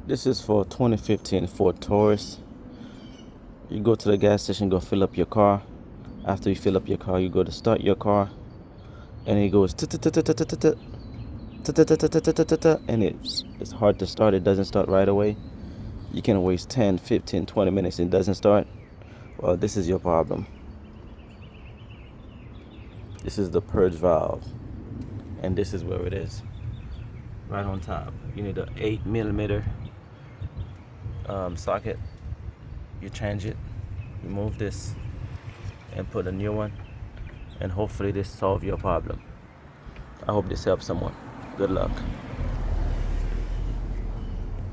This is for 2015 Ford Taurus. You go to the gas station, go fill up your car. After you fill up your car, you go to start your car, and it goes and it's hard to start. It doesn't start right away. You can waste 10, 15, 20 minutes and it doesn't start. Well, this is your problem. This is the purge valve, and this is where it is, right on top. You need an 8mm socket. You change it, remove this, and put a new one, and hopefully this solves your problem. I hope this helps someone. Good luck.